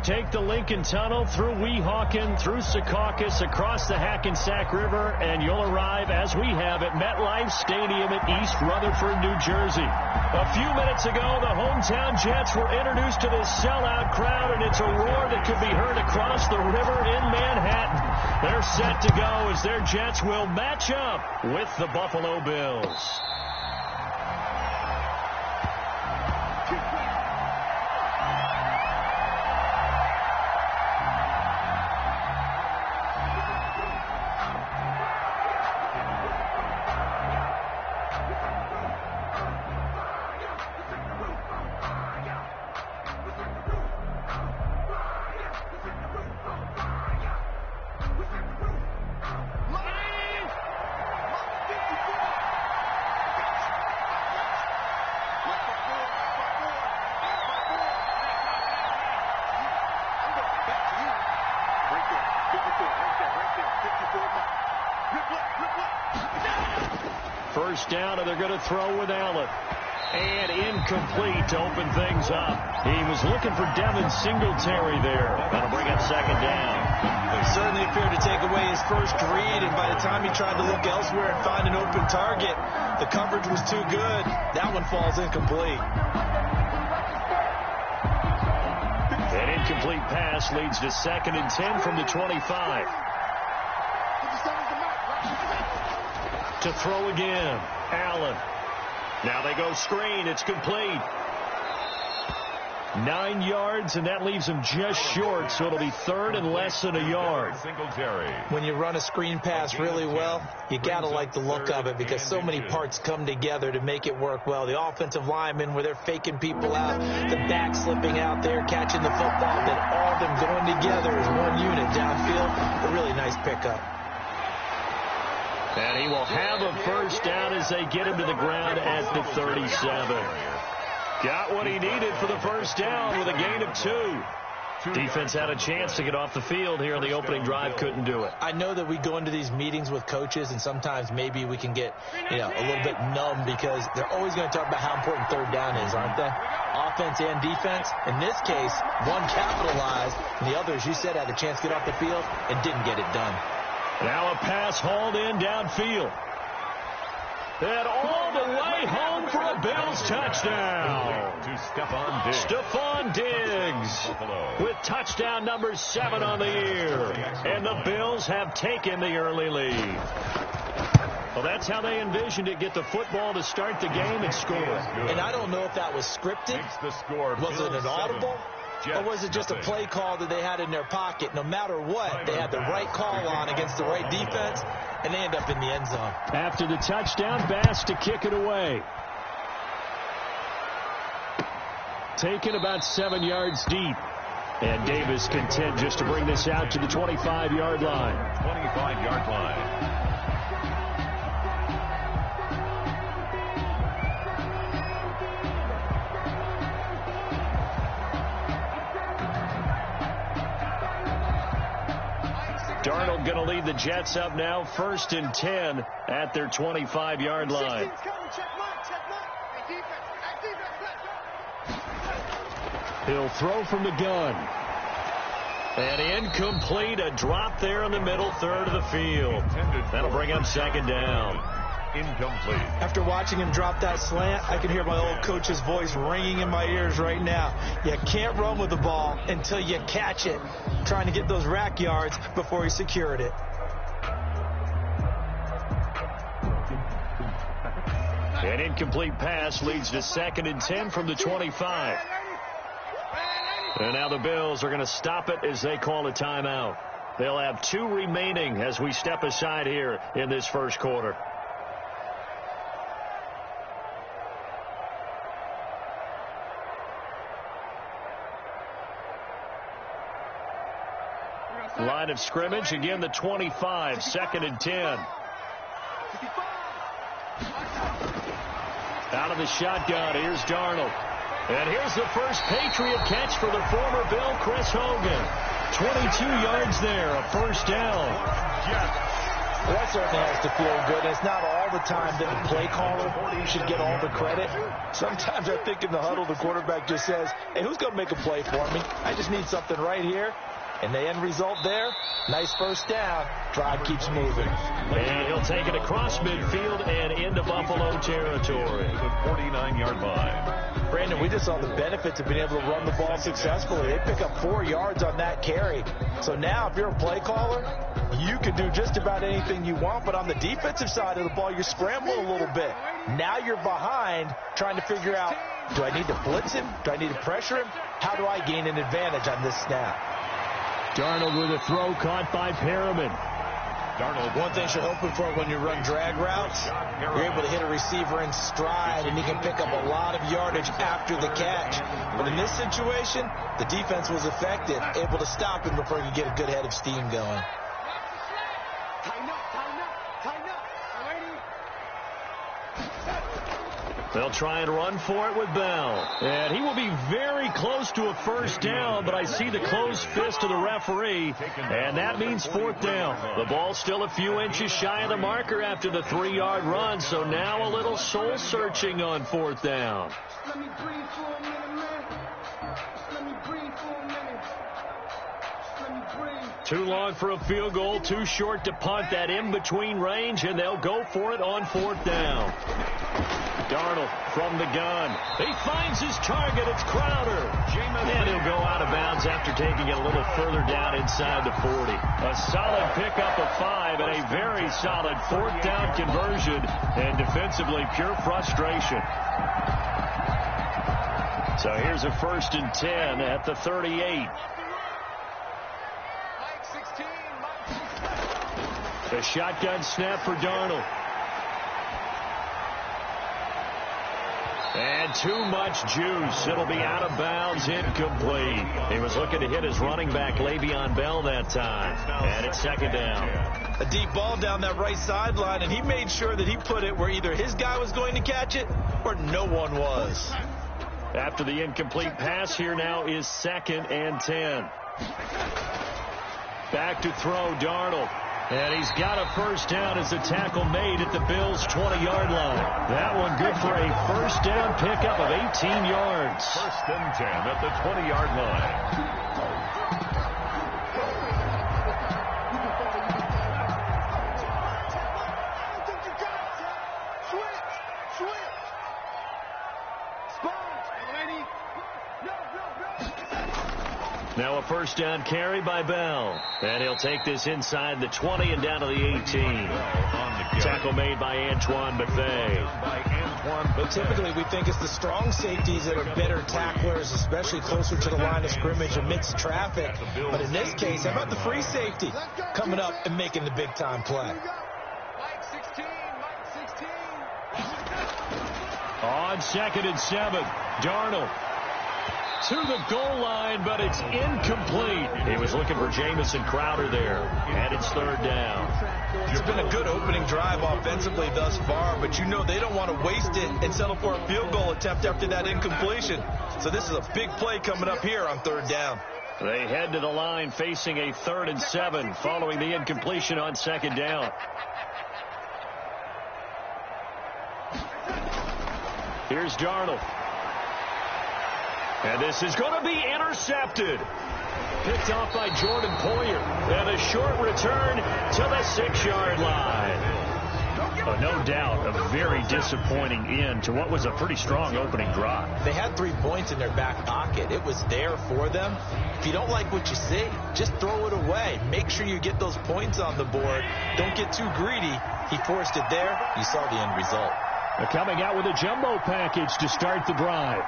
take the Lincoln Tunnel through Weehawken, through Secaucus, across the Hackensack River, and you'll arrive, as we have, at MetLife Stadium in East Rutherford, New Jersey. A few minutes ago, the hometown Jets were introduced to this sellout crowd, and it's a roar that could be heard across the river in Manhattan. They're set to go as their Jets will match up with the Buffalo Bills. First down, and they're going to throw with Allen. And incomplete to open things up. He was looking for Devin Singletary there. That'll bring up second down. It certainly appeared to take away his first read, and by the time he tried to look elsewhere and find an open target, the coverage was too good. That one falls incomplete. An incomplete pass leads to 2nd and 10 from the 25. To throw again, Allen. Now they go screen. It's complete. 9 yards, and that leaves him just short, so it'll be 3rd and less than a yard. When you run a screen pass really well, you got to like the look of it because so many parts come together to make it work well. The offensive linemen, where they're faking people out, the back slipping out there, catching the football, then all of them going together as one unit downfield. A really nice pickup. And he will have a first down as they get him to the ground at the 37. Got what he needed for the first down with a gain of 2. Defense had a chance to get off the field here on the opening drive, couldn't do it. I know that we go into these meetings with coaches, and sometimes maybe we can get, a little bit numb because they're always going to talk about how important third down is, aren't they? Offense and defense. In this case, one capitalized, and the other, as you said, had a chance to get off the field and didn't get it done. Now a pass hauled in downfield. And all the way home for a Bills touchdown. To Stephon Diggs with touchdown number 7 on the year. And the Bills have taken the early lead. Well, that's how they envisioned it. Get the football to start the game and score. And I don't know if that was scripted. Was it an audible? Or was it just a play call that they had in their pocket? No matter what, they had the right call on against the right defense, and they end up in the end zone. After the touchdown, Bass to kick it away. Taken about 7 yards deep. And Davis content just to bring this out to the 25-yard line. 25-yard line. Darnold going to lead the Jets up now, 1st and 10 at their 25-yard line. He'll throw from the gun. And incomplete, a drop there in the middle third of the field. That'll bring up 2nd down. Incomplete. After watching him drop that slant, I can hear my old coach's voice ringing in my ears right now. You can't run with the ball until you catch it. Trying to get those rack yards before he secured it. An incomplete pass leads to 2nd and 10 from the 25. And now the Bills are going to stop it as they call a timeout. They'll have 2 remaining as we step aside here in this first quarter. Line of scrimmage, again the 25, 2nd and 10. Out of the shotgun, here's Darnold. And here's the first Patriot catch for the former Bill, Chris Hogan. 22 yards there, a first down. Well, that certainly has to feel good. It's not all the time that the play caller should get all the credit. Sometimes I think in the huddle, the quarterback just says, hey, who's going to make a play for me? I just need something right here. And the end result there, nice first down. Drive keeps moving. And he'll take it across midfield and into Buffalo territory. The 49-yard line. Brandon, we just saw the benefits of being able to run the ball successfully. They pick up 4 yards on that carry. So now if you're a play caller, you can do just about anything you want. But on the defensive side of the ball, you're scrambling a little bit. Now you're behind trying to figure out, do I need to blitz him? Do I need to pressure him? How do I gain an advantage on this snap? Darnold with a throw caught by Perriman. Darnold. One thing you're hoping for when you run drag routes, you're able to hit a receiver in stride, and he can pick up a lot of yardage after the catch. But in this situation, the defense was effective, able to stop him before he could get a good head of steam going. They'll try and run for it with Bell. And he will be very close to a first down, but I see the closed fist of the referee, and that means fourth down. The ball still a few inches shy of the marker after the 3-yard run, so now a little soul-searching on fourth down. Let me breathe for a minute, man. Let me breathe for a minute. Let me breathe. Too long for a field goal, too short to punt that in-between range, and they'll go for it on fourth down. Darnold from the gun. He finds his target. It's Crowder. And he'll go out of bounds after taking it a little further down inside the 40. A solid pickup of 5 and a very solid fourth down conversion. And defensively, pure frustration. So here's a 1st and 10 at the 38. The shotgun snap for Darnold. And too much juice. It'll be out of bounds, incomplete. He was looking to hit his running back, Le'Veon Bell, that time. And it's 2nd down. A deep ball down that right sideline, and he made sure that he put it where either his guy was going to catch it or no one was. After the incomplete pass, here now is 2nd and 10. Back to throw, Darnold. And he's got a first down as the tackle made at the Bills' 20-yard line. That one good for a first down pickup of 18 yards. 1st and 10 at the 20-yard line. Now a first down carry by Bell. And he'll take this inside the 20 and down to the 18. Tackle made by Antoine Bethea. But typically we think it's the strong safeties that are better tacklers, especially closer to the line of scrimmage amidst traffic. But in this case, how about the free safety coming up and making the big-time play? On 2nd and 7, Darnold to the goal line, but it's incomplete. He was looking for Jamison Crowder there, and it's 3rd down. It's been a good opening drive offensively thus far, but you know they don't want to waste it and settle for a field goal attempt after that incompletion. So this is a big play coming up here on 3rd down. They head to the line facing a 3rd and 7 following the incompletion on 2nd down. Here's Darnold. And this is going to be intercepted. Picked off by Jordan Poyer. And a short return to the 6-yard line. Oh, no doubt a very disappointing end to what was a pretty strong opening drive. They had 3 points in their back pocket. It was there for them. If you don't like what you see, just throw it away. Make sure you get those points on the board. Don't get too greedy. He forced it there. You saw the end result. They're coming out with a jumbo package to start the drive.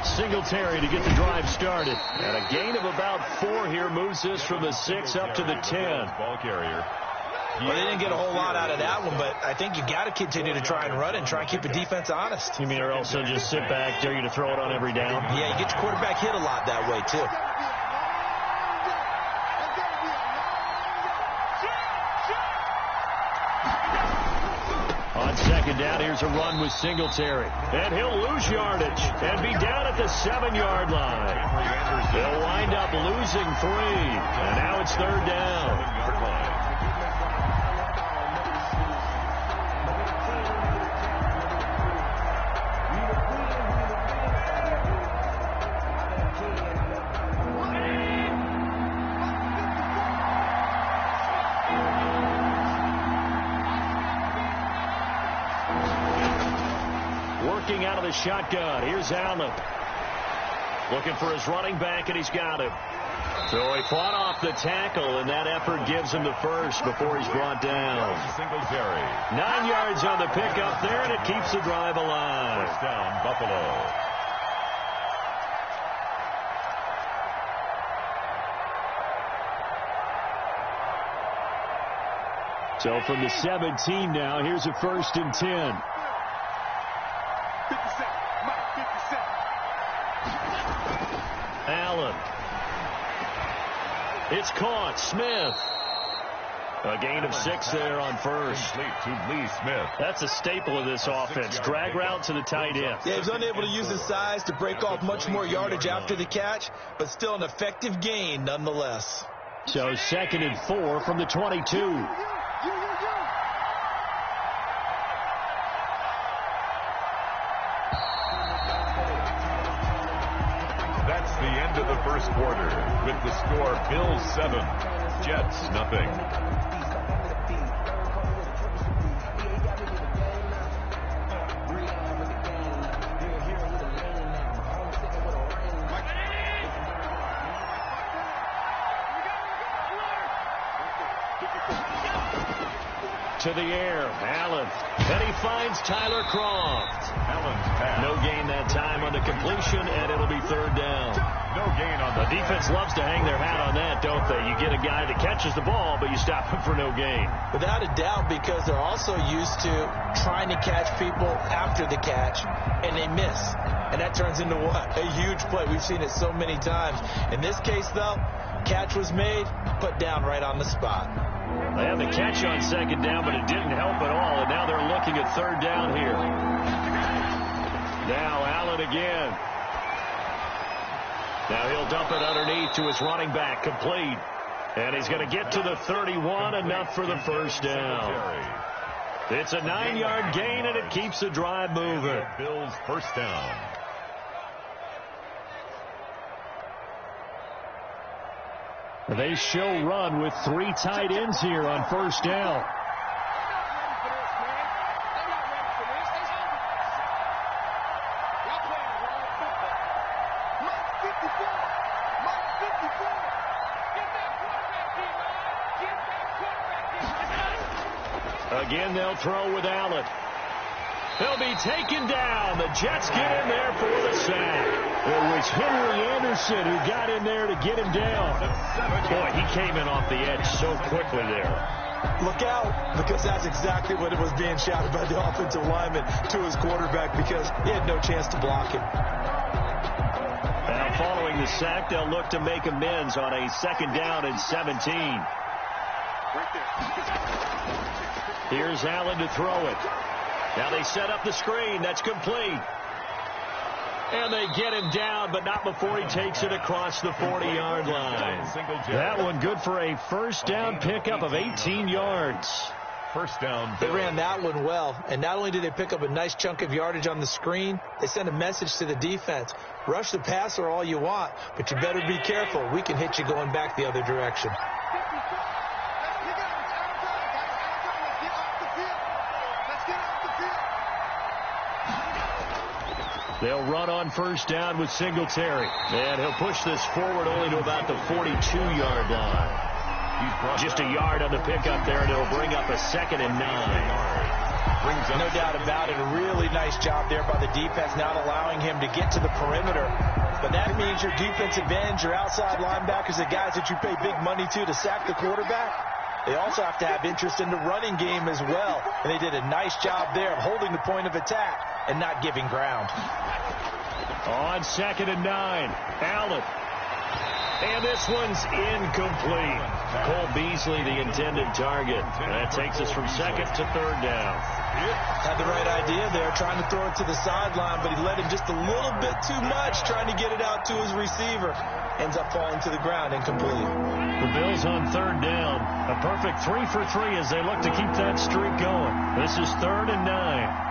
Singletary to get the drive started. And a gain of about 4 here moves this from the 6 up to the 10. Ball carrier. Well, they didn't get a whole lot out of that one, but I think you got to continue to try and run and try and keep the defense honest. You mean or also just sit back, dare you to throw it on every down? Yeah, you get your quarterback hit a lot that way, too. On 2nd down, here's a run with Singletary. And he'll lose yardage and be down at the 7-yard line. They'll wind up losing 3. And now it's 3rd down. working out of the shotgun. Here's Allen. Looking for his running back, and he's got him. So he fought off the tackle, and that effort gives him the first before he's brought down. Singletary. 9 yards on the pickup there, and it keeps the drive alive. First down, Buffalo. So from the 17 now, here's a 1st and 10. 50 Cent. Mike, 50 Cent. Allen. It's caught. Smith. A gain of 6 there on first. Complete to Lee Smith. That's a staple of this offense. Drag route to the tight end. Yeah, he was unable to use his size to break off much more yardage after the catch, but still an effective gain nonetheless. So 2nd and 4 from the 22. That's the end of the first quarter with the score Bills 7, Jets nothing. To the air, Allen. And he finds Tyler Croft. Allen's pass. No gain that time on the completion, and it'll be 3rd down. No gain on The the defense loves to hang their hat on that, don't they? You get a guy that catches the ball, but you stop him for no gain. Without a doubt, because they're also used to trying to catch people after the catch, and they miss. And that turns into what? A huge play. We've seen it so many times. In this case, though, catch was made, put down right on the spot. They had the catch on 2nd down, but it didn't help at all, and now they're looking at 3rd down here. Now Allen again. Now he'll dump it underneath to his running back, complete. And he's going to get to the 31, enough for the 1st down. It's a 9-yard gain, and it keeps the drive moving. Bills 1st down. They show run with 3 tight ends here on 1st down. Again, they'll throw with Allen. He'll be taken down. The Jets get in there for the sack. It was Henry Anderson who got in there to get him down. Boy, he came in off the edge so quickly there. Look out, because that's exactly what it was being shouted by the offensive lineman to his quarterback, because he had no chance to block him. Now following the sack, they'll look to make amends on a 2nd down and 17. Here's Allen to throw it. Now they set up the screen. That's complete. And they get him down, but not before he takes it across the 40-yard line. That one good for a 1st down pickup of 18 yards. 1st down. They ran that one well, and not only did they pick up a nice chunk of yardage on the screen, they sent a message to the defense. Rush the passer all you want, but you better be careful. We can hit you going back the other direction. They'll run on 1st down with Singletary. And he'll push this forward only to about the 42-yard line. Just a yard on the pickup there, and it'll bring up a 2nd and 9. No doubt about it. A really nice job there by the defense, not allowing him to get to the perimeter. But that means your defensive ends, your outside linebackers, the guys that you pay big money to sack the quarterback, they also have to have interest in the running game as well. And they did a nice job there of holding the point of attack and not giving ground. On 2nd and 9, Allen. And this one's incomplete. Cole Beasley, the intended target. And that takes us from 2nd to 3rd down. Had the right idea there, trying to throw it to the sideline, but he let him just a little bit too much, trying to get it out to his receiver. Ends up falling to the ground, incomplete. The Bills on 3rd down. A perfect 3 for 3 as they look to keep that streak going. This is 3rd and 9.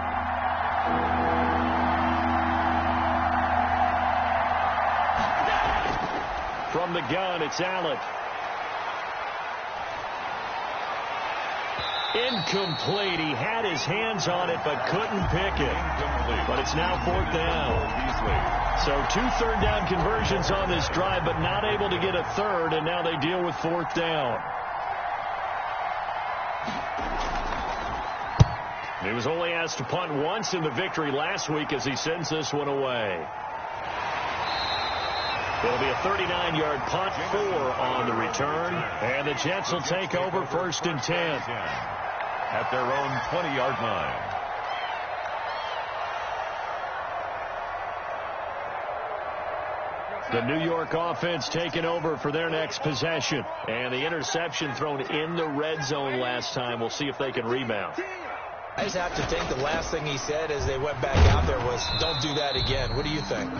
From the gun, it's Allen. Incomplete. He had his hands on it but couldn't pick it. But it's now 4th down. So 2 third-down conversions on this drive, but not able to get a third, and now they deal with 4th down. He was only asked to punt once in the victory last week as he sends this one away. It'll be a 39-yard punt, 4 on the return, and the Jets will take over 1st and 10. At their own 20-yard line. The New York offense taking over for their next possession. And the interception thrown in the red zone last time. We'll see if they can rebound. I just have to think the last thing he said as they went back out there was, don't do that again. What do you think?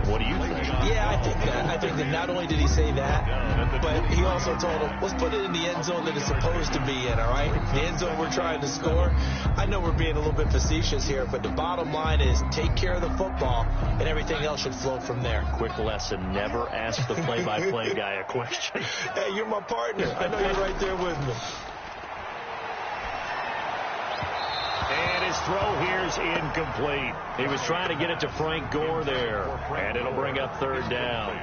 What do you think? Yeah, I think that. I think that not only did he say that, but he also told him, let's put it in the end zone that it's supposed to be in, all right? The end zone we're trying to score. I know we're being a little bit facetious here, but the bottom line is take care of the football, and everything else should flow from there. Quick lesson, never ask the play-by-play guy a question. Hey, you're my partner. I know you're right there with me. And his throw here is incomplete. He was trying to get it to Frank Gore there, and it'll bring up 3rd down.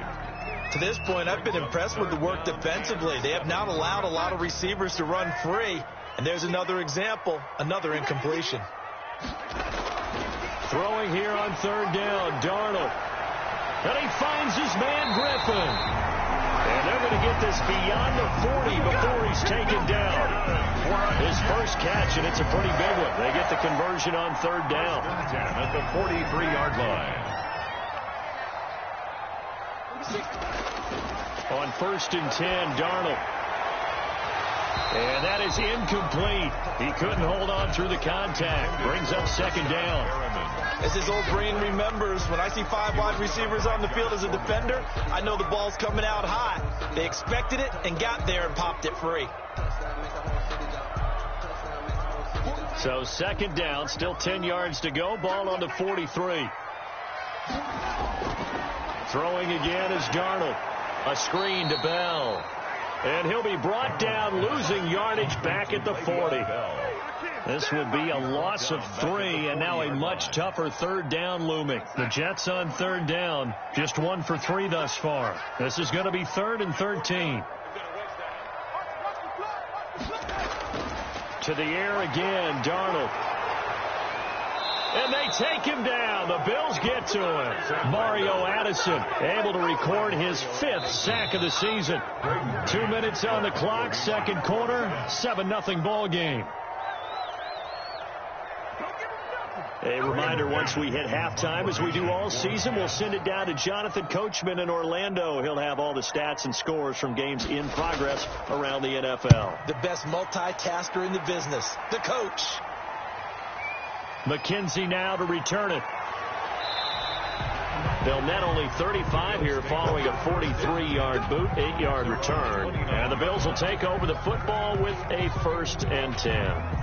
To this point, I've been impressed with the work defensively. They have not allowed a lot of receivers to run free. And there's another example, another incompletion. Throwing here on 3rd down, Darnold. And he finds his man Griffin. And they're going to get this beyond the 40 before he's taken down. His first catch, and it's a pretty big one. They get the conversion on 3rd down. At the 43-yard line. On 1st and 10, Darnold. And that is incomplete. He couldn't hold on through the contact. Brings up 2nd down. As his old brain remembers, when I see 5 wide receivers on the field as a defender, I know the ball's coming out high. They expected it and got there and popped it free. So 2nd down, still 10 yards to go. Ball on the 43. Throwing again is Darnold. A screen to Bell. And he'll be brought down, losing yardage back at the 40. This will be a loss of 3, and now a much tougher 3rd down looming. The Jets on 3rd down, just 1 for 3 thus far. This is going to be 3rd and 13. To the air again, Darnold. And they take him down. The Bills get to him. Mario Addison able to record his 5th sack of the season. 2 minutes on the clock, 2nd quarter, 7-0 ball game. A reminder, once we hit halftime, as we do all season, we'll send it down to Jonathan Coachman in Orlando. He'll have all the stats and scores from games in progress around the NFL. The best multitasker in the business, the coach. McKenzie now to return it. They'll net only 35 here following a 43-yard boot, 8-yard return. And the Bills will take over the football with a 1st and 10.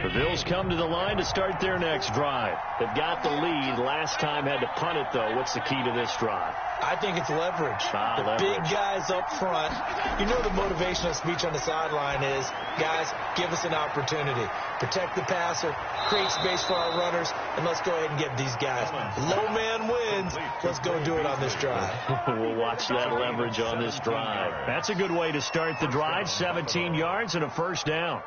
The Bills come to the line to start their next drive. They've got the lead. Last time had to punt it, though. What's the key to this drive? I think it's leverage. Leverage. Big guys up front. You know the motivational speech on the sideline is, guys, give us an opportunity. Protect the passer, create space for our runners, and let's go ahead and get these guys. Low man wins. Let's go do it on this drive. We'll watch that leverage on this drive. That's a good way to start the drive. 17 yards and a 1st down.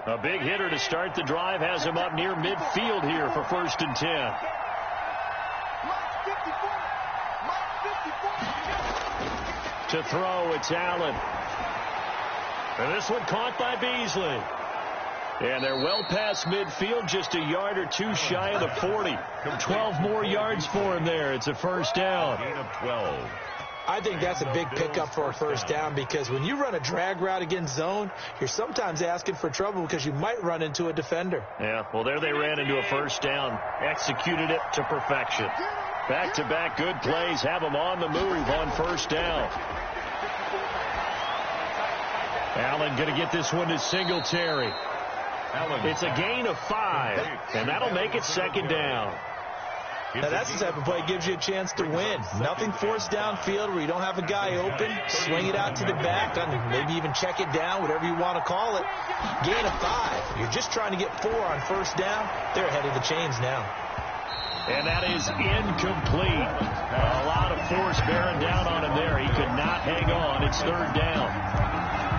A big hitter to start the drive has him up near midfield here for 1st and 10. To throw, it's Allen. And this one caught by Beasley. And they're well past midfield, just a yard or 2 shy of the 40. 12 more yards for him there. It's a 1st down. Gain of 12. I think that's a big pickup for a 1st down, because when you run a drag route against zone, you're sometimes asking for trouble because you might run into a defender. Yeah, well, there they ran into a 1st down. Executed it to perfection. Back-to-back good plays have them on the move on 1st down. Allen going to get this one to Singletary. It's a gain of 5, and that'll make it second down. Now, that's the type of play that gives you a chance to win. Nothing forced downfield where you don't have a guy open. Swing it out to the back, and maybe even check it down, whatever you want to call it. Gain of 5. You're just trying to get 4 on first down. They're ahead of the chains now. And that is incomplete. A lot of force bearing down on him there. He could not hang on. It's third down.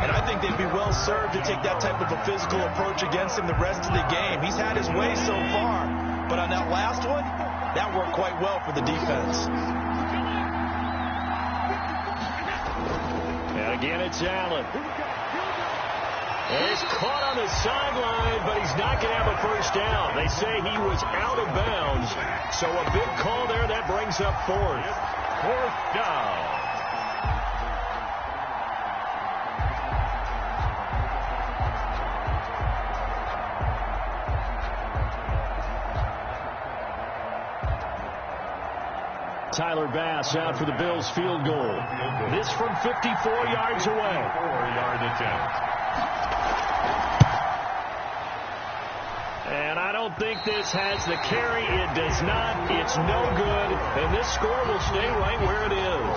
And I think they'd be well served to take that type of a physical approach against him the rest of the game. He's had his way so far. But on that last one, that worked quite well for the defense. And again, it's Allen. He's caught on the sideline, but he's not going to have a first down. They say he was out of bounds. So a big call there. That brings up fourth. Fourth down. Tyler Bass out for the Bills field goal. This from 54 yards away. 4-yard attempt. And I don't think this has the carry. It does not. It's no good. And this score will stay right where it is.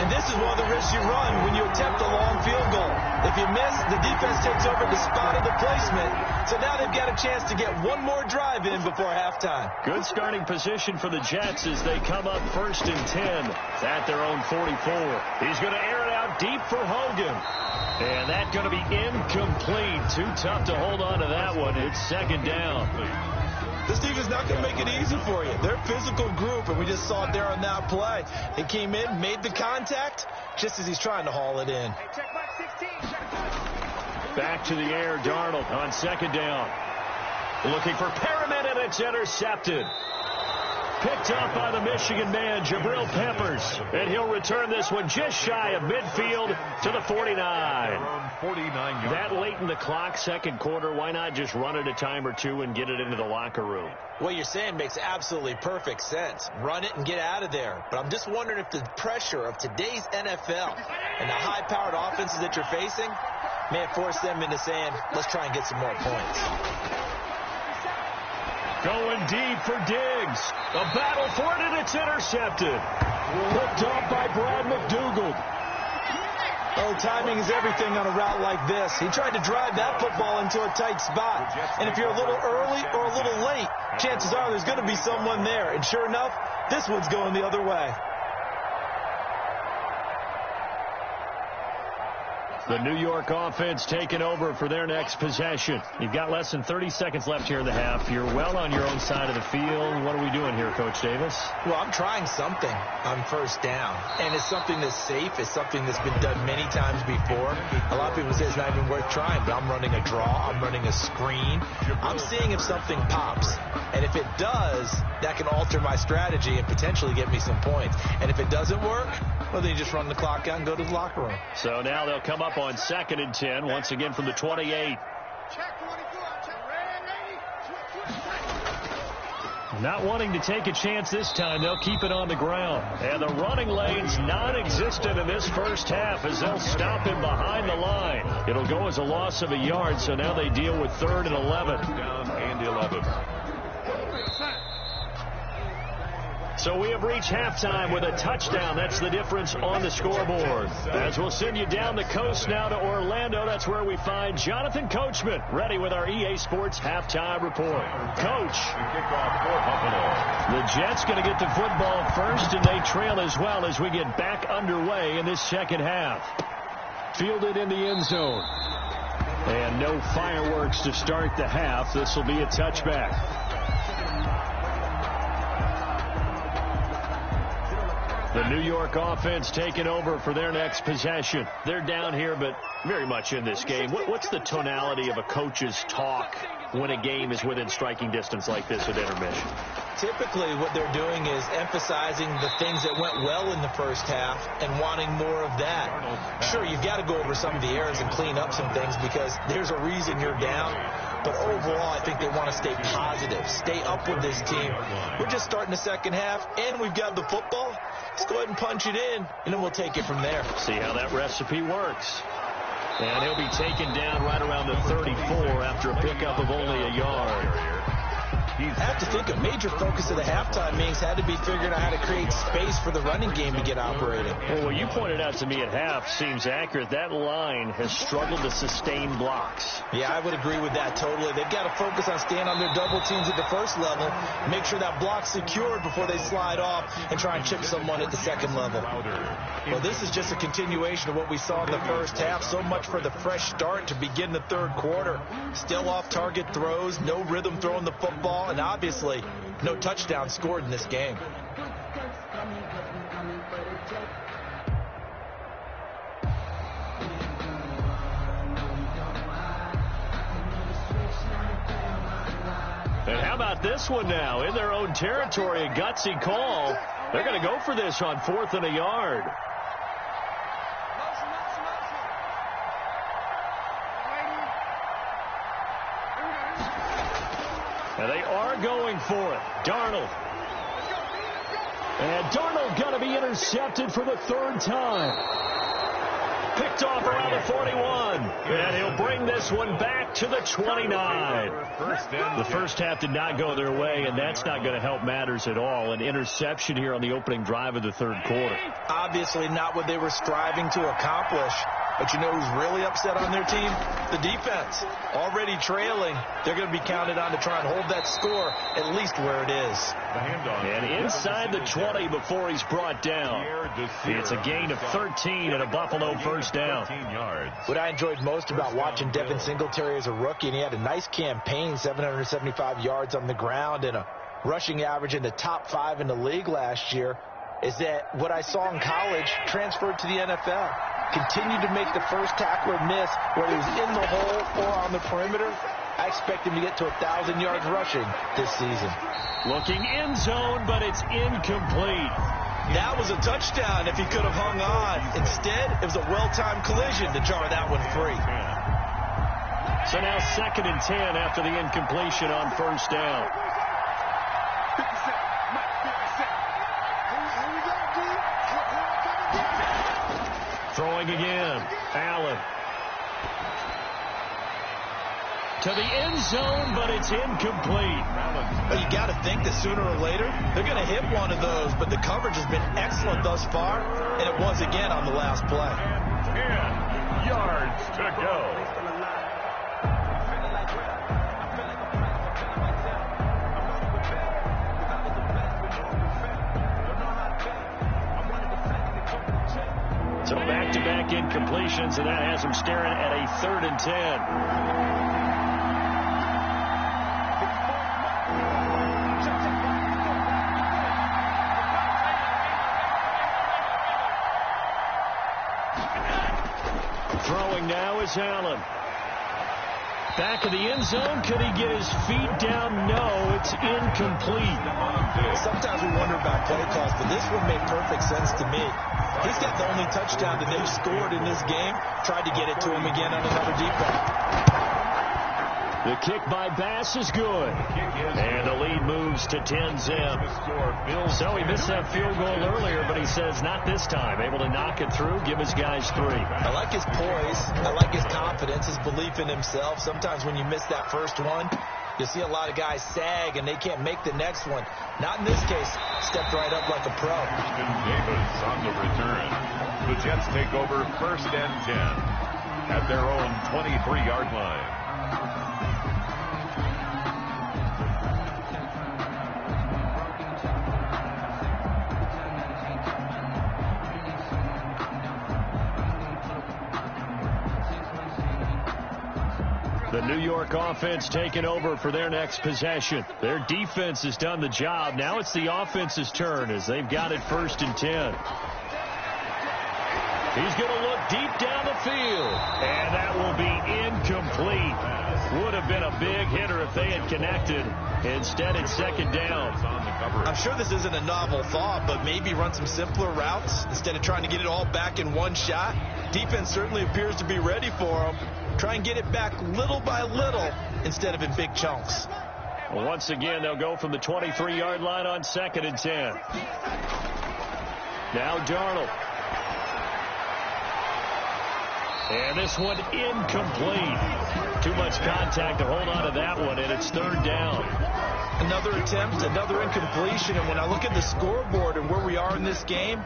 And this is one of the risks you run when you attempt a long field goal. If you miss, the defense takes over the spot of the placement. So now they've got a chance to get one more drive in before halftime. Good starting position for the Jets as they come up 1st and 10 at their own 44. He's going to air it out deep for Hogan. And that's going to be incomplete. Too tough to hold on to that one. It's second down. This defense is not going to make it easy for you. They're a physical group, and we just saw it there on that play. He came in, made the contact, just as he's trying to haul it in. Back to the air, Darnold on second down. Looking for Perriman, and it's intercepted. Picked up by the Michigan man, Jabril Peppers. And he'll return this one just shy of midfield to the 49. That late in the clock, second quarter, why not just run it a time or two and get it into the locker room? What you're saying makes absolutely perfect sense. Run it and get out of there. But I'm just wondering if the pressure of today's NFL and the high-powered offenses that you're facing may have forced them into saying, let's try and get some more points. Going deep for Diggs. A battle for it, and it's intercepted. Picked off by Brad McDougald. Oh, timing is everything on a route like this. He tried to drive that football into a tight spot. And if you're a little early or a little late, chances are there's going to be someone there. And sure enough, this one's going the other way. The New York offense taking over for their next possession. You've got less than 30 seconds left here in the half. You're well on your own side of the field. What are we doing here, Coach Davis? Well, I'm trying something on first down. And it's something that's safe. It's something that's been done many times before. A lot of people say it's not even worth trying, but I'm running a draw. I'm running a screen. I'm seeing if something pops. And if it does, that can alter my strategy and potentially get me some points. And if it doesn't work, well, then you just run the clock out and go to the locker room. So now they'll come up on 2nd and 10, once again from the 28. Not wanting to take a chance this time, they'll keep it on the ground. And the running lane's non-existent in this first half as they'll stop him behind the line. It'll go as a loss of a yard, so now they deal with 3rd and 11. Down and 11. So we have reached halftime with a touchdown. That's the difference on the scoreboard. As we'll send you down the coast now to Orlando, that's where we find Jonathan Coachman ready with our EA Sports halftime report. Coach. The Jets going to get the football first, and they trail as well as we get back underway in this second half. Fielded in the end zone. And no fireworks to start the half. This will be a touchback. The New York offense taking over for their next possession. They're down here, but very much in this game. What's the tonality of a coach's talk when a game is within striking distance like this at intermission? Typically, what they're doing is emphasizing the things that went well in the first half and wanting more of that. Sure, you've got to go over some of the errors and clean up some things because there's a reason you're down. But overall, I think they want to stay positive, stay up with this team. We're just starting the second half, and we've got the football. Let's go ahead and punch it in, and then we'll take it from there. See how that recipe works. And he'll be taken down right around the 34 after a pickup of only a yard. I have to think a major focus of the halftime meetings had to be figuring out how to create space for the running game to get operating. Well, what you pointed out to me at half seems accurate. That line has struggled to sustain blocks. Yeah, I would agree with that totally. They've got to focus on staying on their double teams at the first level, make sure that block's secured before they slide off and try and chip someone at the second level. Well, this is just a continuation of what we saw in the first half. So much for the fresh start to begin the third quarter. Still off-target throws, no rhythm throwing the football, and obviously no touchdown scored in this game. And how about this one now? In their own territory, a gutsy call. They're going to go for this on 4th and a yard. And they are going for it. Darnold. And Darnold going to be intercepted for the 3rd time. Picked off around the 41. And he'll bring this one back to the 29. The first half did not go their way, and that's not going to help matters at all. An interception here on the opening drive of the 3rd quarter. Obviously not what they were striving to accomplish. But you know who's really upset on their team? The defense. Already trailing. They're going to be counted on to try and hold that score at least where it is. And inside the 20 before he's brought down. It's a gain of 13 and a Buffalo first down. What I enjoyed most about watching Devin Singletary as a rookie, and he had a nice campaign, 775 yards on the ground and a rushing average in the top 5 in the league last year, is that what I saw in college transferred to the NFL. Continued to make the first tackler miss, whether he's in the hole or on the perimeter. I expect him to get to 1,000 yards rushing this season. Looking end zone, but it's incomplete. That was a touchdown if he could have hung on. Instead, it was a well-timed collision to jar that one free. So now 2nd and 10 after the incompletion on first down. Throwing again. Allen. To the end zone, but it's incomplete. Well, you got to think that sooner or later, they're going to hit one of those, but the coverage has been excellent thus far, and it was again on the last play. 10 yards to go. So back-to-back incompletions, and that has him staring at a 3rd and 10. Throwing now is Allen. Back of the end zone. Could he get his feet down? No, it's incomplete. Sometimes we wonder about play calls, but this one made perfect sense to me. He's got the only touchdown that they've scored in this game. Tried to get it to him again on another deep ball. The kick by Bass is good. And the lead moves to 10-zip. So he missed that field goal earlier, but he says not this time. Able to knock it through, give his guys 3. I like his poise. I like his confidence, his belief in himself. Sometimes when you miss that first one, you see a lot of guys sag and they can't make the next one. Not in this case. Stepped right up like a pro. Davis on the return. The Jets take over 1st and 10 at their own 23-yard line. The New York offense taking over for their next possession. Their defense has done the job. Now it's the offense's turn as they've got it 1st and 10. He's going to look deep down the field. And that will be incomplete. Would have been a big hitter if they had connected. Instead, it's 2nd down. I'm sure this isn't a novel thought, but maybe run some simpler routes instead of trying to get it all back in one shot. Defense certainly appears to be ready for him. Try and get it back little by little instead of in big chunks. Well, once again, they'll go from the 23-yard line on 2nd and 10. Now Darnold. And this one incomplete. Too much contact to hold on to that one, and it's third down. Another attempt, another incompletion, and when I look at the scoreboard and where we are in this game,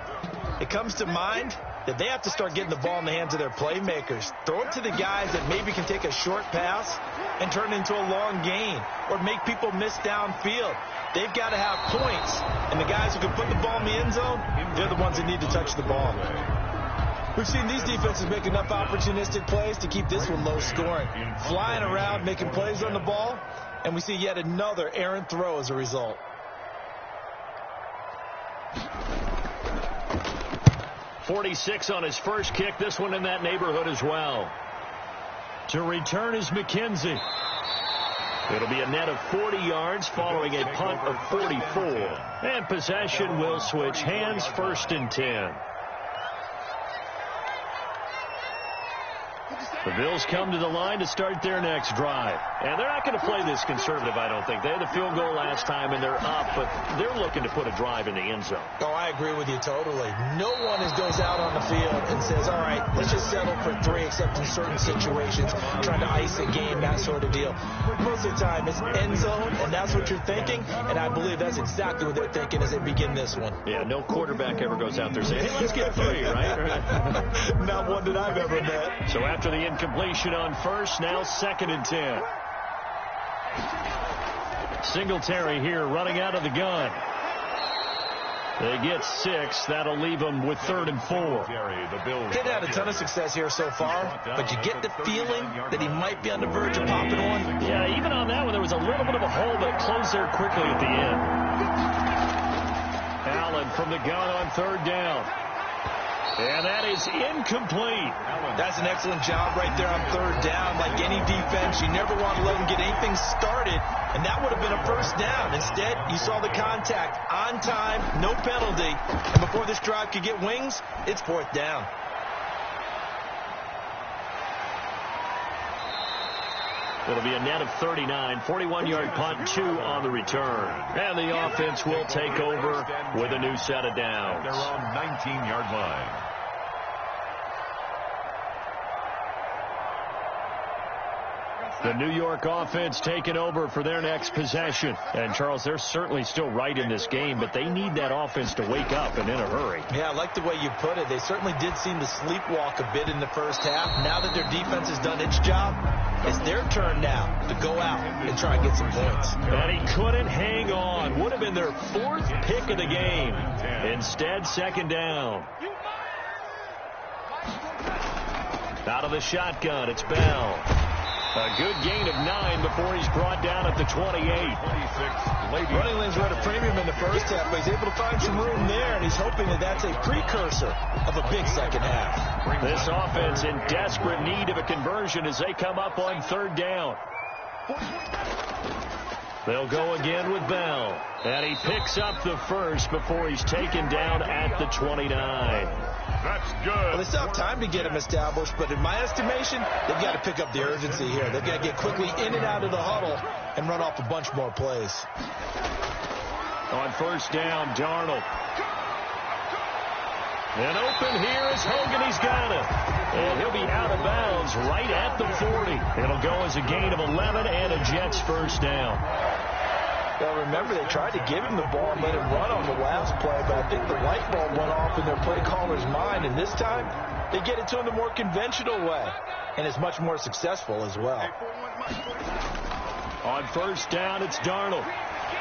it comes to mind that they have to start getting the ball in the hands of their playmakers. Throw it to the guys that maybe can take a short pass and turn it into a long gain or make people miss downfield. They've got to have points, and the guys who can put the ball in the end zone, they're the ones that need to touch the ball. We've seen these defenses make enough opportunistic plays to keep this one low scoring. Flying around, making plays on the ball, and we see yet another errant throw as a result. .46 on his first kick. This one in that neighborhood as well. To return is McKenzie. It'll be a net of 40 yards following a punt of 44. And possession will switch hands, 1st and 10. The Bills come to the line to start their next drive. And they're not going to play this conservative, I don't think. They had a field goal last time, and they're up, but they're looking to put a drive in the end zone. Oh, I agree with you totally. No one goes out on the field and says, all right, let's just settle for 3, except in certain situations, trying to ice a game, that sort of deal. Most of the time, it's end zone, and that's what you're thinking, and I believe that's exactly what they're thinking as they begin this one. Yeah, no quarterback ever goes out there saying, hey, let's get 3, right? Not one that I've ever met. So after the incompletion on first, now 2nd and 10. Singletary here running out of the gun. They get 6. That'll leave them with 3rd and 4. They've had a ton of success here so far, but you get the feeling that he might be on the verge of popping one. Yeah, even on that one, there was a little bit of a hole, but closed there quickly at the end. Allen from the gun on 3rd down. And that is incomplete. That's an excellent job right there on 3rd down. Like any defense, you never want to let them get anything started, and that would have been a 1st down. Instead, you saw the contact on time, no penalty, and before this drive could get wings, it's 4th down. It'll be a net of 39, 41-yard punt, 2 on the return. And the offense will take over with a new set of downs. Their own 19-yard line. The New York offense taking over for their next possession. And, Charles, they're certainly still right in this game, but they need that offense to wake up and in a hurry. Yeah, I like the way you put it. They certainly did seem to sleepwalk a bit in the first half. Now that their defense has done its job, it's their turn now to go out and try and get some points. And he couldn't hang on. Would have been their 4th pick of the game. Instead, 2nd down. Out of the shotgun, it's Bell. A good gain of 9 before he's brought down at the 28. Running lanes were at a premium in the first half, but he's able to find some room there, and he's hoping that that's a precursor of a big second half. This offense in desperate need of a conversion as they come up on 3rd down. They'll go again with Bell. And he picks up the 1st before he's taken down at the 29. That's good. Well, they still have time to get him established, but in my estimation, they've got to pick up the urgency here. They've got to get quickly in and out of the huddle and run off a bunch more plays. On 1st down, Darnold. And open here is Hogan. He's got it. And he'll be out of bounds right at the 40. It'll go as a gain of 11 and a Jets 1st down. Well, remember, they tried to give him the ball and let him run on the last play, but I think the light bulb went off in their play caller's mind, and this time they get it to him the more conventional way, and it's much more successful as well. On 1st down, it's Darnold.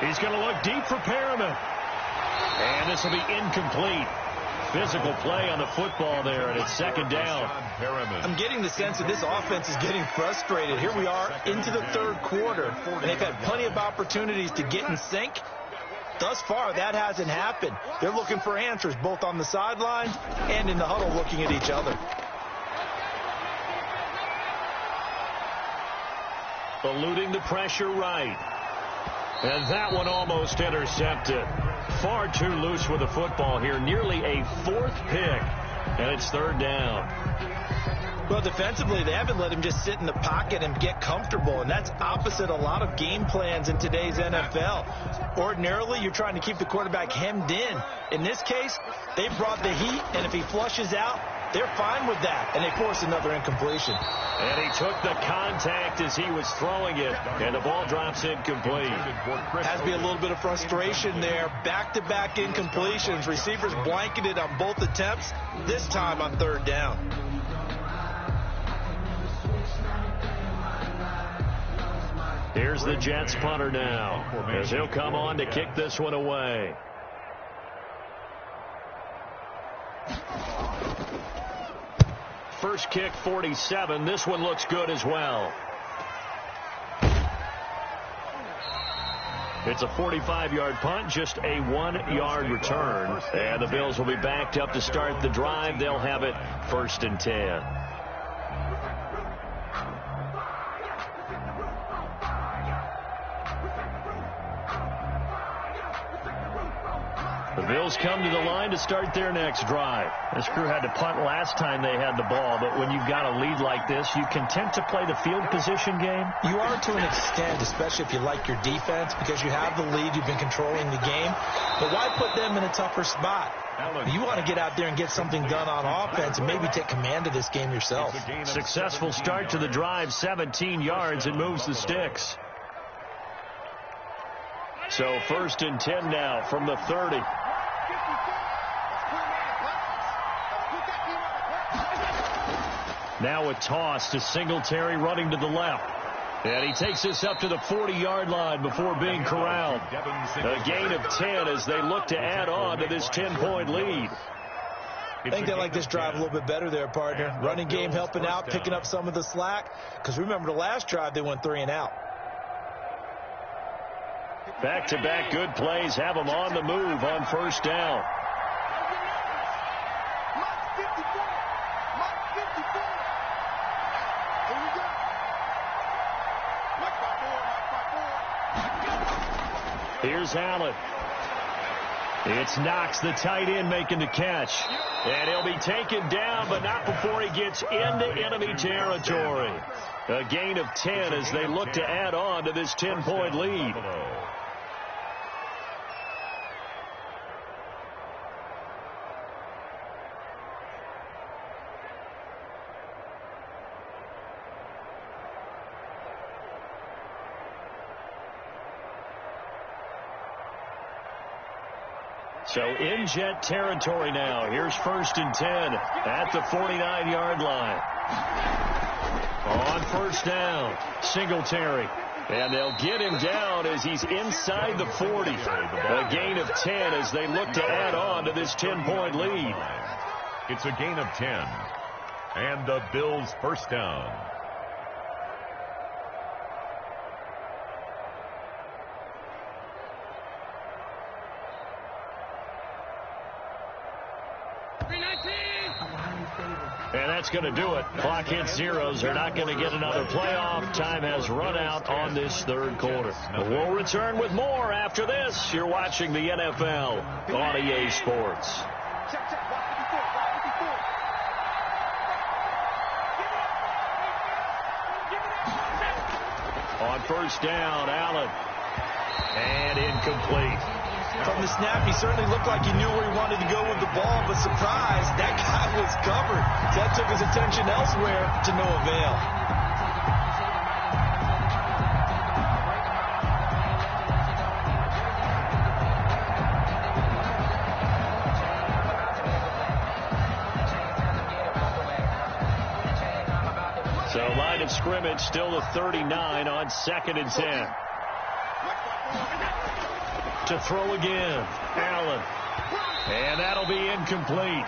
He's going to look deep for Perriman. And this will be incomplete. Physical play on the football there, and it's 2nd down. I'm getting the sense that this offense is getting frustrated. Here we are into the 3rd quarter, and they've had plenty of opportunities to get in sync. Thus far, that hasn't happened. They're looking for answers both on the sidelines and in the huddle looking at each other. Eluding the pressure right. And that one almost intercepted. Far too loose with the football here. Nearly a 4th pick. And it's 3rd down. Well, defensively, they haven't let him just sit in the pocket and get comfortable, and that's opposite a lot of game plans in today's NFL. Ordinarily, you're trying to keep the quarterback hemmed in. In this case, they brought the heat, and if he flushes out, They're fine with that, and they force another incompletion. And he took the contact as he was throwing it, and the ball drops incomplete. Has to be a little bit of frustration there. Back-to-back incompletions. Receivers blanketed on both attempts, this time on third down. Here's the Jets punter now, as he'll come on to kick this one away. First kick, 47. This one looks good as well. It's a 45-yard punt, just a 1-yard return. And the Bills will be backed up to start the drive. They'll have it 1st and 10. The Bills come to the line to start their next drive. This crew had to punt last time they had the ball, but when you've got a lead like this, you content to play the field position game? You are to an extent, especially if you like your defense, because you have the lead, you've been controlling the game. But why put them in a tougher spot? You want to get out there and get something done on offense and maybe take command of this game yourself. Successful start to the drive, 17 yards, and moves the sticks. So 1st and 10 now from the 30. Now a toss to Singletary running to the left. And he takes this up to the 40-yard line before being corralled. A gain of 10 as they look to add on to this 10-point lead. I think they like this drive a little bit better there, partner. Running game helping out, picking up some of the slack. Because remember the last drive, they went 3 and out. Back-to-back good plays have them on the move on 1st down. Here's Allen. It's Knox, the tight end, making the catch. And he'll be taken down, but not before he gets into enemy territory. A gain of 10 as they look to add on to this 10-point lead. So in Jet territory now. Here's 1st and 10 at the 49-yard line. On 1st down, Singletary. And they'll get him down as he's inside the 40. A gain of 10 as they look to add on to this 10-point lead. It's a gain of 10. And the Bills' 1st down. And that's going to do it. Clock hits zeros. They're not going to get another playoff. Time has run out on this 3rd quarter. We'll return with more after this. You're watching the NFL on EA Sports. On 1st down, Allen. And incomplete. From the snap, he certainly looked like he knew where he wanted to go with the ball, but surprise, that guy was covered. That took his attention elsewhere to no avail. So line of scrimmage still the 39 on 2nd and 10. To throw again, Allen. And that'll be incomplete.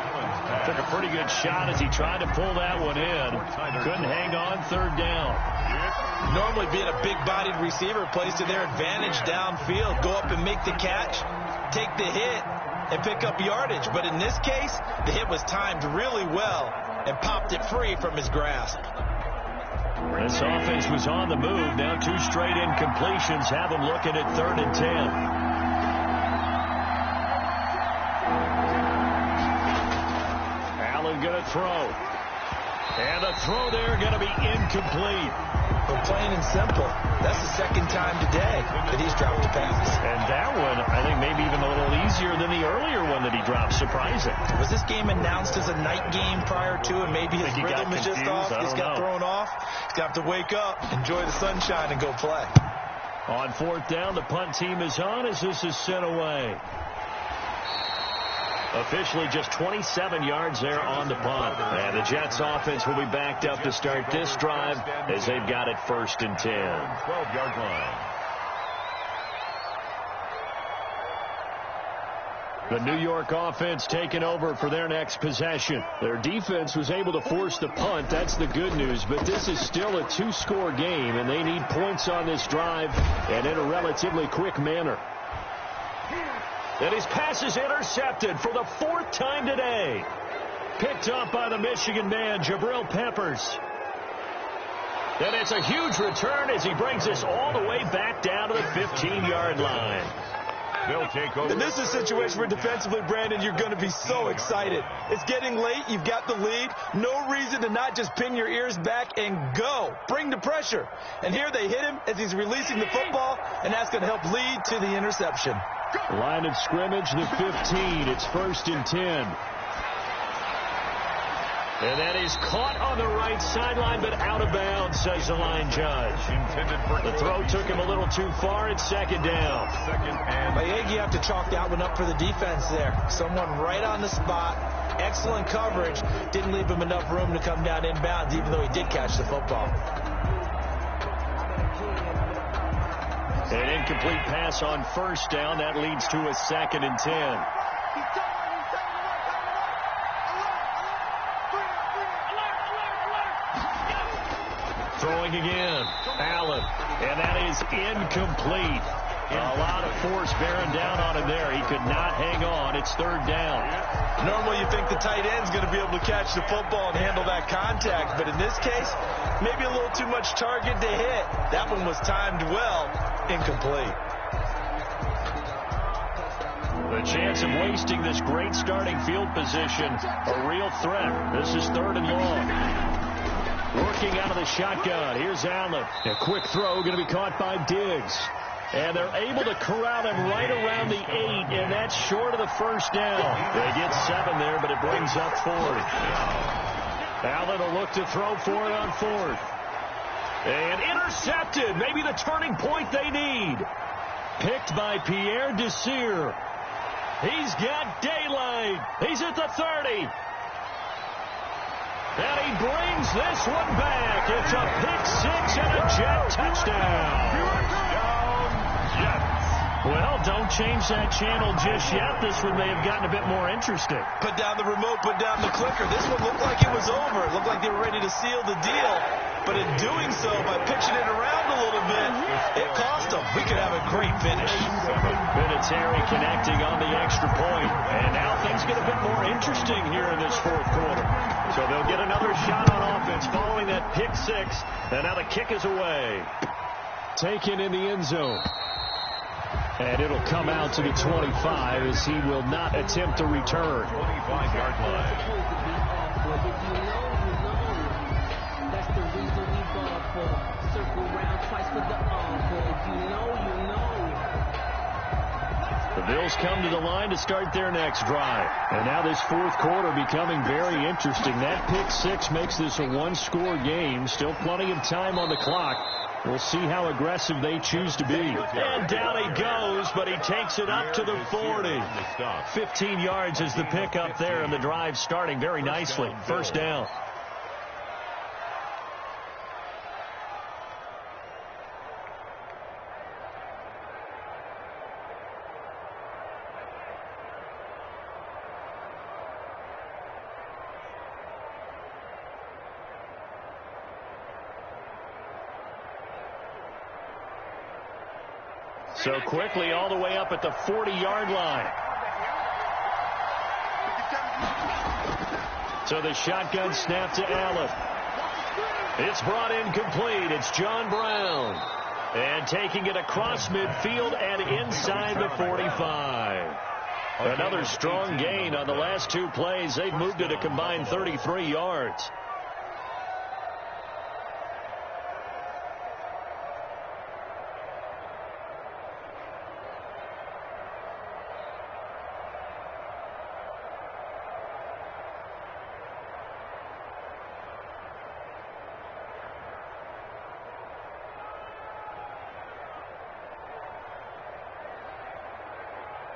Took a pretty good shot as he tried to pull that one in. Couldn't hang on 3rd down. Normally being a big-bodied receiver plays to their advantage downfield. Go up and make the catch, take the hit, and pick up yardage. But in this case, the hit was timed really well and popped it free from his grasp. This offense was on the move. Now 2 straight incompletions have them looking at 3rd and 10. Allen going to throw. And the throw there going to be incomplete. But plain and simple, that's the second time today that he's dropped a pass. And that one, I think, maybe even a little easier than the earlier one that he dropped. Surprising. Was this game announced as a night game prior to, and maybe his rhythm is just off? He's got thrown off. He's got to wake up, enjoy the sunshine, and go play. On fourth down, the punt team is on as this is sent away. Officially just 27 yards there on the punt. And the Jets offense will be backed up to start this drive as they've got it 1st and 10. 12-yard line. The New York offense taking over for their next possession. Their defense was able to force the punt. That's the good news. But this is still a 2-score game, and they need points on this drive and in a relatively quick manner. And his pass is intercepted for the 4th time today. Picked up by the Michigan man, Jabril Peppers. And it's a huge return as he brings this all the way back down to the 15-yard line. They'll take over. And this is a situation where defensively, Brandon, you're going to be so excited. It's getting late. You've got the lead. No reason to not just pin your ears back and go. Bring the pressure. And here they hit him as he's releasing the football, and that's going to help lead to the interception. Line of scrimmage, the 15. It's 1st and 10. And that is caught on the right sideline, but out of bounds, says the line judge. The throw took him a little too far. It's 2nd down. By Egg, you have to chalk that one up for the defense there. Someone right on the spot. Excellent coverage. Didn't leave him enough room to come down inbounds, even though he did catch the football. An incomplete pass on 1st down. That leads to a 2nd and 10. Throwing again. Allen. And that is incomplete. A lot of force bearing down on him there. He could not hang on. It's 3rd down. Normally you think the tight end's going to be able to catch the football and handle that contact. But in this case, maybe a little too much target to hit. That one was timed well. Incomplete. The chance of wasting this great starting field position, a real threat. This is 3rd and long. Working out of the shotgun. Here's Allen. A quick throw going to be caught by Diggs. And they're able to corral him right around the 8, and that's short of the 1st down. They get 7 there, but it brings up 4th. Allen will look to throw for it on 4th. And intercepted. Maybe the turning point they need. Picked by Pierre Desir. He's got daylight. He's at the 30. And he brings this one back. It's a pick-6 and a Jet touchdown. Well, don't change that channel just yet. This one may have gotten a bit more interesting. Put down the remote, put down the clicker. This one looked like it was over. It looked like they were ready to seal the deal. But in doing so, by pitching it around a little bit, it cost them. We could have a great finish. Vinatieri connecting on the extra point. And now things get a bit more interesting here in this 4th quarter. So they'll get another shot on offense following that pick-6. And now the kick is away. Taken in the end zone. And it'll come out to the 25 as he will not attempt to return. 25-yard line. That's the reason we ball for. Circle round twice for the encore. You know. The Bills come to the line to start their next drive. And now this 4th quarter becoming very interesting. That pick-6 makes this a 1-score game. Still plenty of time on the clock. We'll see how aggressive they choose to be. And down he goes, but he takes it up to the 40. 15 yards is the pickup there, and the drive starting very nicely. 1st down. So quickly all the way up at the 40-yard line. So the shotgun snap to Allen. It's brought in complete. It's John Brown. And taking it across midfield and inside the 45. Another strong gain on the last 2 plays. They've moved it a combined 33 yards.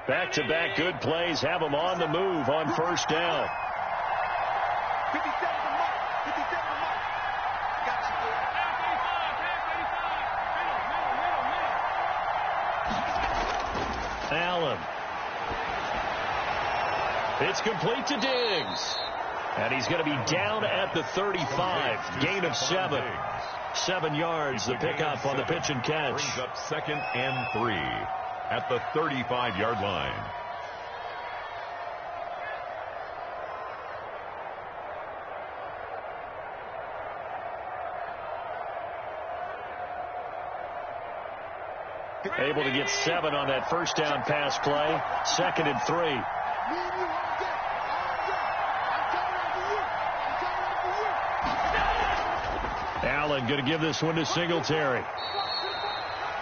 Back-to-back good plays have them on the move on first down. 57 to Mark. 57 to Mark. Got you, boy. Allen. It's complete to Diggs. And he's going to be down at the 35. Gain of 7. 7 yards, the pickup on the pitch and catch. Brings up 2nd and 3 at the 35-yard line. Able to get 7 on that first down pass play. 2nd and 3. Allen going to give this one to Singletary.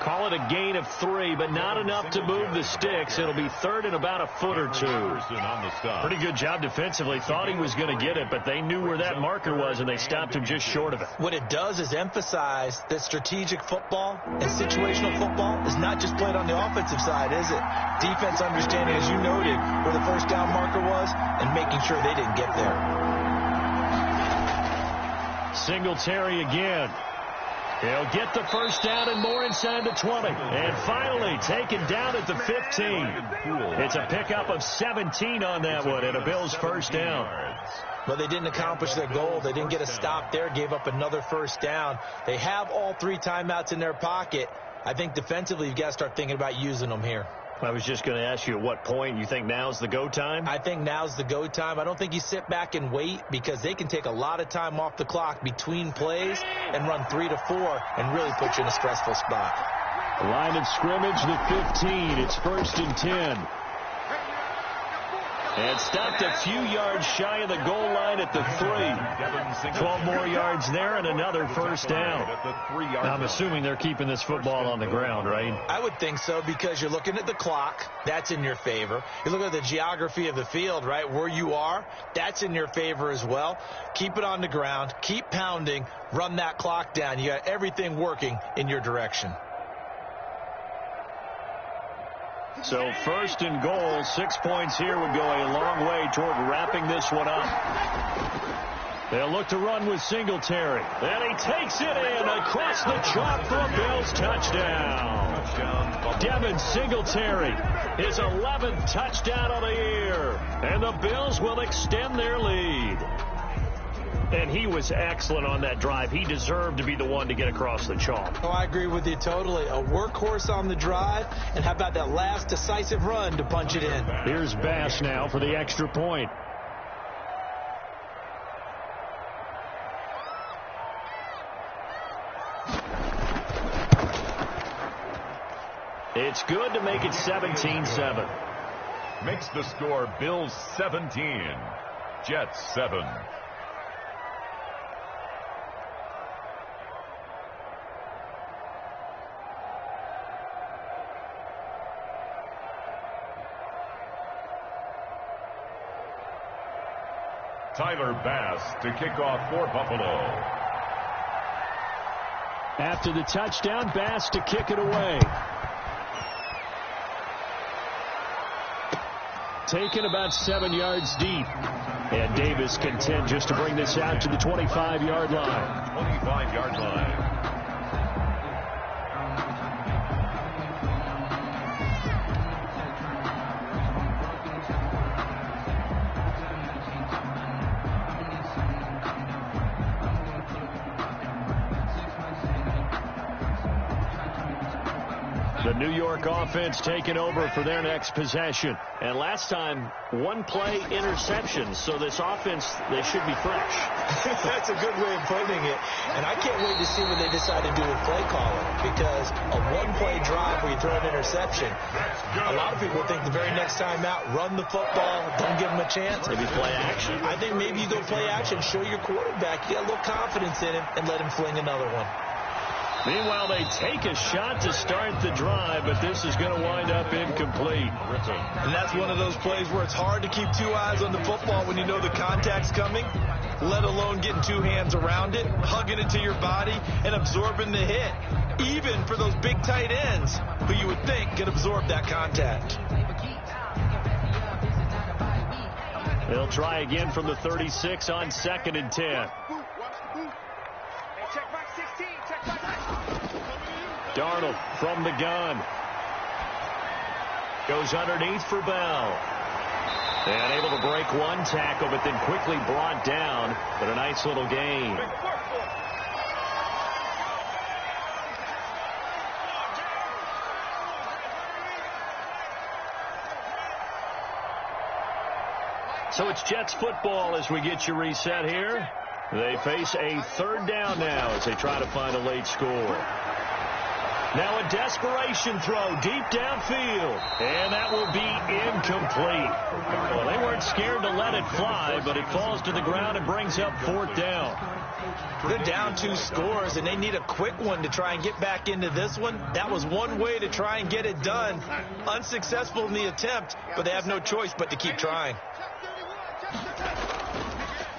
Call it a gain of 3, but not enough to move the sticks. It'll be 3rd and about a foot or 2. Pretty good job defensively. Thought he was going to get it, but they knew where that marker was, and they stopped him just short of it. What it does is emphasize that strategic football and situational football is not just played on the offensive side, is it? Defense understanding, as you noted, where the first down marker was and making sure they didn't get there. Singletary again. He'll get the first down and more inside the 20. And finally taken down at the 15. It's a pickup of 17 on that one and a Bills first down. Well, they didn't accomplish their goal. They didn't get a stop there, gave up another first down. They have all 3 timeouts in their pocket. I think defensively you've got to start thinking about using them here. I was just going to ask you at what point you think now's the go time? I think now's the go time. I don't think you sit back and wait because they can take a lot of time off the clock between plays and run 3 to 4 and really put you in a stressful spot. Line of scrimmage, the 15. It's 1st and 10. And stopped a few yards shy of the goal line at the 3. 12 more yards there and another first down. I'm assuming they're keeping this football on the ground, right? I would think so because you're looking at the clock. That's in your favor. You look at the geography of the field, right, where you are. That's in your favor as well. Keep it on the ground. Keep pounding. Run that clock down. You got everything working in your direction. So 1st and goal, 6 points here would go a long way toward wrapping this one up. They'll look to run with Singletary. And he takes it in across the chalk for a Bills touchdown. Devin Singletary, his 11th touchdown of the year. And the Bills will extend their lead. And he was excellent on that drive. He deserved to be the one to get across the chalk. Oh, I agree with you totally. A workhorse on the drive. And how about that last decisive run to punch it in? Here's Bass now for the extra point. It's good to make it 17-7. Makes the score Bills 17, Jets 7. Tyler Bass to kick off for Buffalo. After the touchdown, Bass to kick it away. Taken about 7 yards deep. And Davis content just to bring this out to the 25-yard line. 25-yard line. The New York offense taking over for their next possession. And last time, 1-play interception. So this offense, they should be fresh. That's a good way of putting it. And I can't wait to see what they decide to do with play calling. Because a 1-play drive where you throw an interception, a lot of people think the very next time out, run the football, don't give them a chance. Maybe play action. I think maybe you go play action, show your quarterback, you got a little confidence in him, and let him fling another one. Meanwhile, they take a shot to start the drive, but this is going to wind up incomplete. And that's one of those plays where it's hard to keep 2 eyes on the football when you know the contact's coming, let alone getting 2 hands around it, hugging it to your body, and absorbing the hit, even for those big tight ends who you would think can absorb that contact. They'll try again from the 36 on 2nd and 10. Darnold from the gun. Goes underneath for Bell. And able to break one tackle, but then quickly brought down. But a nice little gain. So it's Jets football as we get you reset here. They face a 3rd down now as they try to find a late score. Now a desperation throw deep downfield. And that will be incomplete. Well, they weren't scared to let it fly, but it falls to the ground and brings up 4th down. They're down 2 scores, and they need a quick one to try and get back into this one. That was one way to try and get it done. Unsuccessful in the attempt, but they have no choice but to keep trying.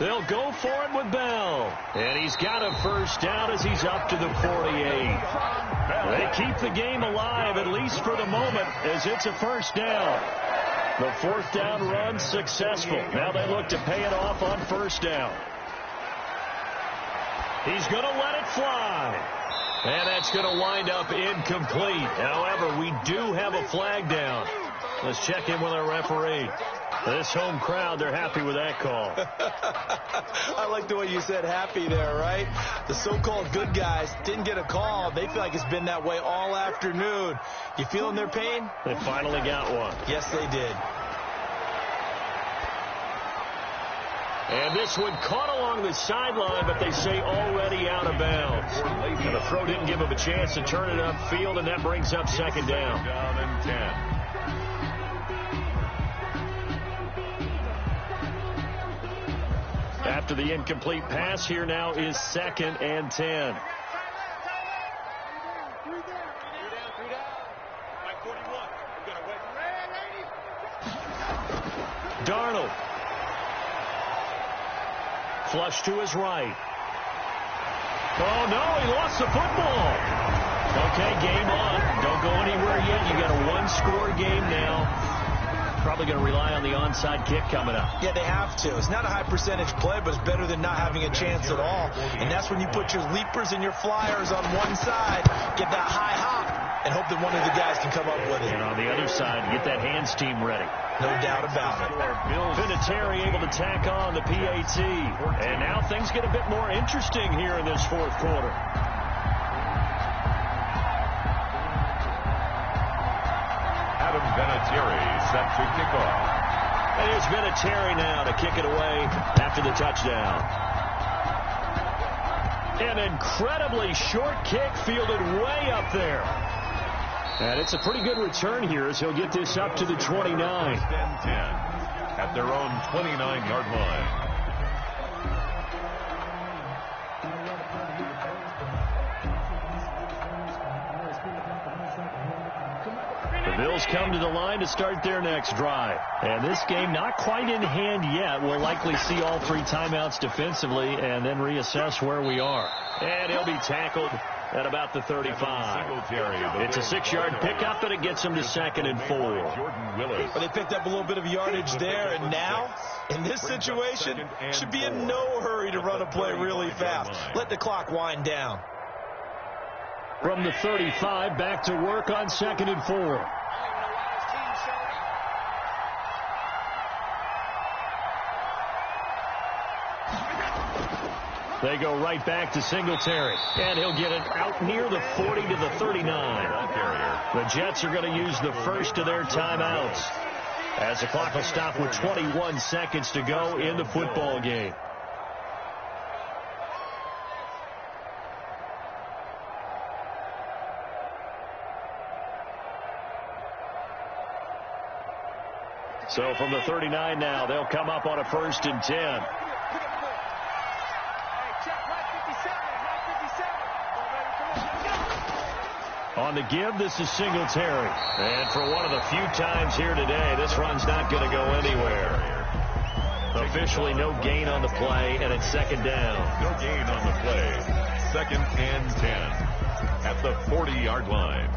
They'll go for it with Bell. And he's got a 1st down as he's up to the 48. They keep the game alive, at least for the moment, as it's a 1st down. The 4th down run successful. Now they look to pay it off on 1st down. He's going to let it fly. And that's going to wind up incomplete. However, we do have a flag down. Let's check in with our referee. This home crowd, they're happy with that call. I like the way you said happy there, right? The so-called good guys didn't get a call. They feel like it's been that way all afternoon. You feeling their pain? They finally got one. Yes, they did. And this one caught along the sideline, but they say already out of bounds. And the throw didn't give him a chance to turn it upfield, and that brings up 2nd down. Down and 10. After the incomplete pass, here now is 2nd and 10. Darnold. Flush to his right. Oh, no, he lost the football. Okay, game on. Don't go anywhere yet. You got a 1-score game now. Probably going to rely on the onside kick coming up. Yeah, they have to. It's not a high percentage play, but it's better than not having a chance at all. And that's when you put your leapers and your flyers on one side, get that high hop, and hope that one of the guys can come up with it. And on the other side, get that hands team ready. No doubt about it. Vinatieri able to tack on the PAT. And now things get a bit more interesting here in this 4th quarter. Adam Vinatieri set to kick off. And here's Vinatieri now to kick it away after the touchdown. An incredibly short kick fielded way up there. And it's a pretty good return here as he'll get this up to the 29. 10 at their own 29-yard line. The Bills come to the line to start their next drive. And this game not quite in hand yet. We'll likely see all 3 timeouts defensively and then reassess where we are. And he'll be tackled at about the 35. It's a 6-yard pickup, and it gets him to 2nd and 4. Well, they picked up a little bit of yardage there, and now, in this situation, should be in no hurry to run a play really fast. Let the clock wind down. From the 35, back to work on 2nd and 4. They go right back to Singletary. And he'll get it out near the 40 to the 39. The Jets are going to use the first of their timeouts, as the clock will stop with 21 seconds to go in the football game. So from the 39 now, they'll come up on a 1st and 10. On the give, this is Singletary. And for one of the few times here today, this run's not going to go anywhere. Officially no gain on the play, and it's 2nd down. No gain on the play. 2nd and 10 at the 40-yard line.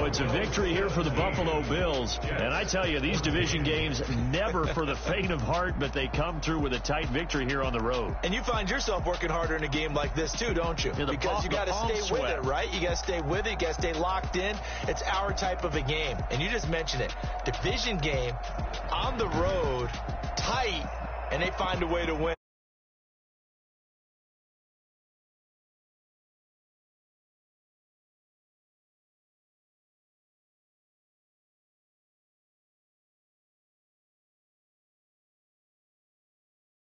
it's a victory here for the Buffalo Bills. And I tell you, these division games never for the faint of heart, but they come through with a tight victory here on the road. And you find yourself working harder in a game like this too, don't you? Yeah, because you got to stay with it, right? You got to stay with it. You got to stay locked in. It's our type of a game. And you just mentioned it. Division game on the road, tight, and they find a way to win.